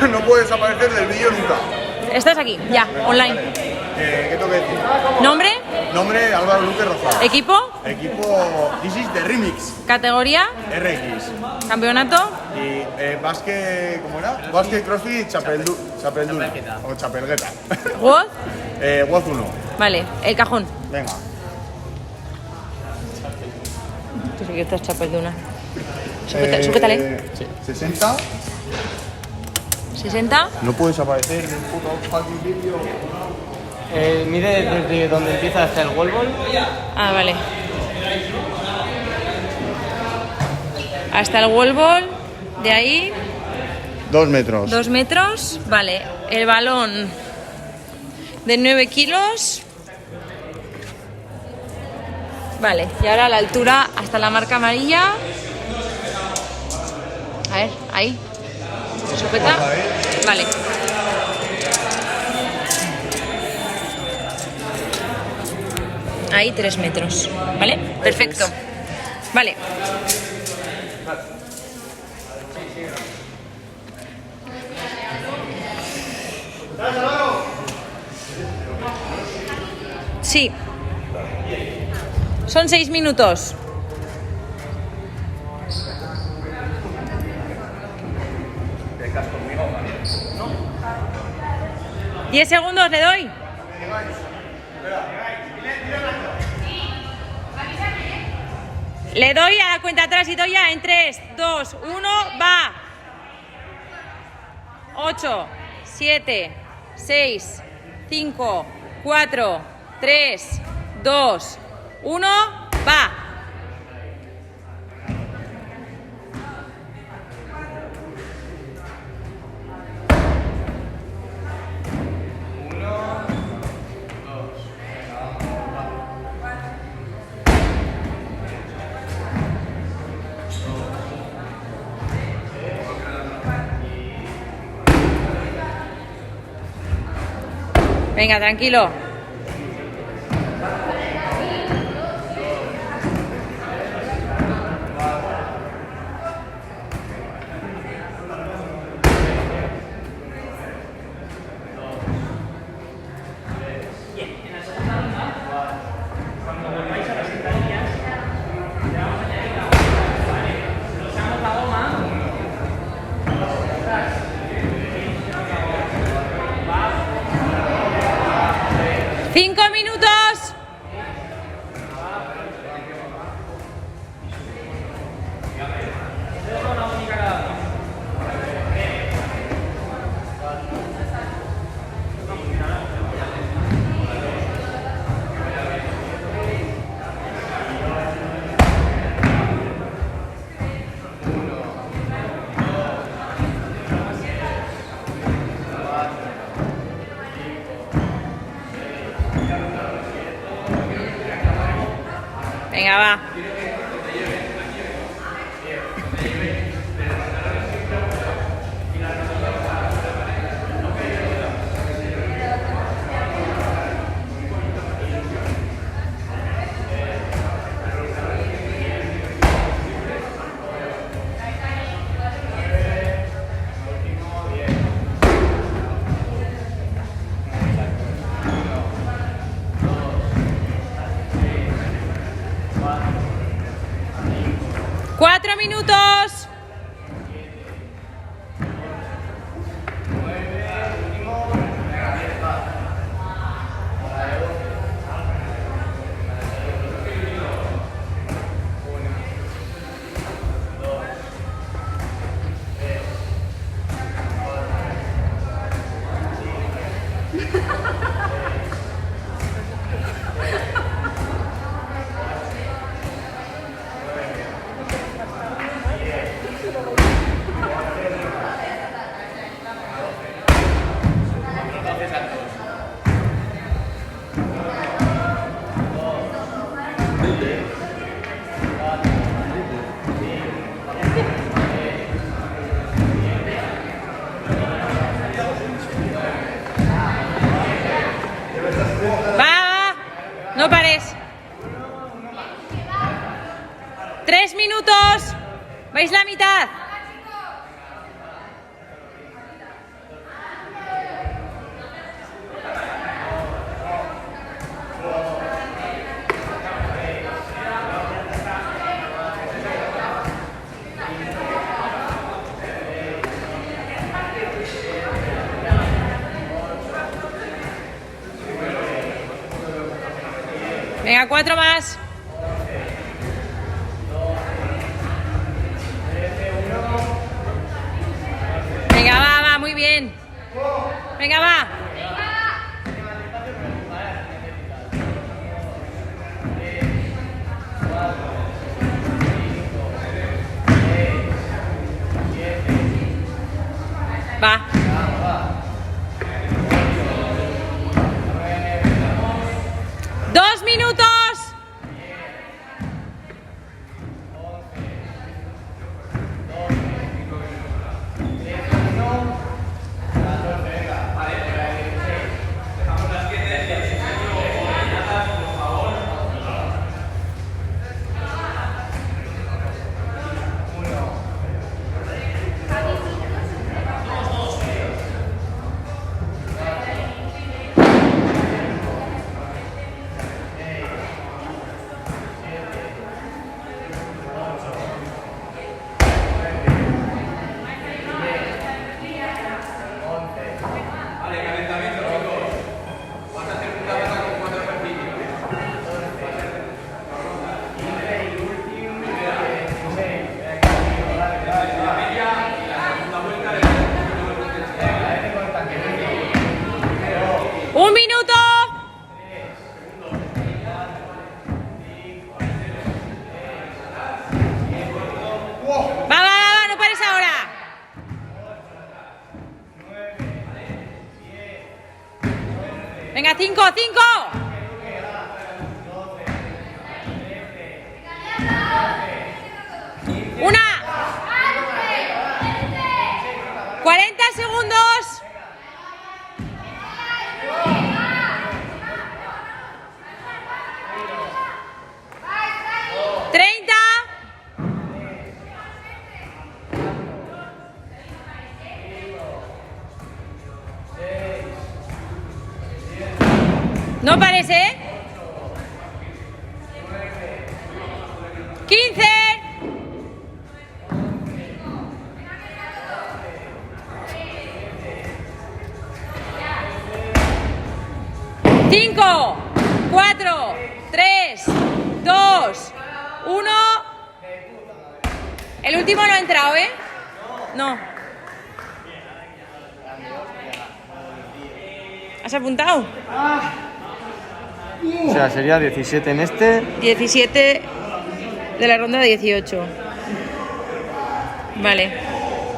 no puedes aparecer del vídeo nunca. Estás aquí, ya, online. ¿Qué tengo que decir? ¿Nombre? Nombre Álvaro Luque Rosado. ¿Equipo? Equipo This is the Remix. ¿Categoría? RX. ¿Campeonato? Y básquet, ¿cómo era? Básquet, crossfit, chapelduna. O chapelgueta. ¿WOD? WOD 1. Vale, el cajón. Venga. Tú sí que estás chapelduna. Sujétale. Sí. 60. 60. No puedes aparecer en el puto fucking vídeo. Mide desde donde empieza hasta el wall ball. Ah, vale. Hasta el wall ball, de ahí 2 metros. 2 metros, vale. El balón de 9 kilos. Vale, y ahora la altura hasta la marca amarilla. A ver, ahí. ¿Se sujeta? Vale. Ahí 3 metros, ¿vale? Perfecto. Vale. Sí. Son 6 minutos. ¿10 segundos le doy? Le doy a la cuenta atrás y doy ya en 3, 2, 1, va. 8, 7, 6, 5, 4, 3, 2, 1, va. Venga, tranquilo. ¡5 minutos! Venga, va. ¡4 minutos! Va, no pares. 3 minutos. Vais la mitad. Venga, 4 más. Venga, va, muy bien. Venga, va. Va. ¡2 minutos! ¡1 minuto! Va, no pares ahora. Venga, 5. Una. 40 segundos. 30. No parece. 15. 5, 4, 3, 2, 1. El último no ha entrado, ¿eh? No. ¿Has apuntado? O sea, sería 17 en este. 17 de la ronda 18. Vale.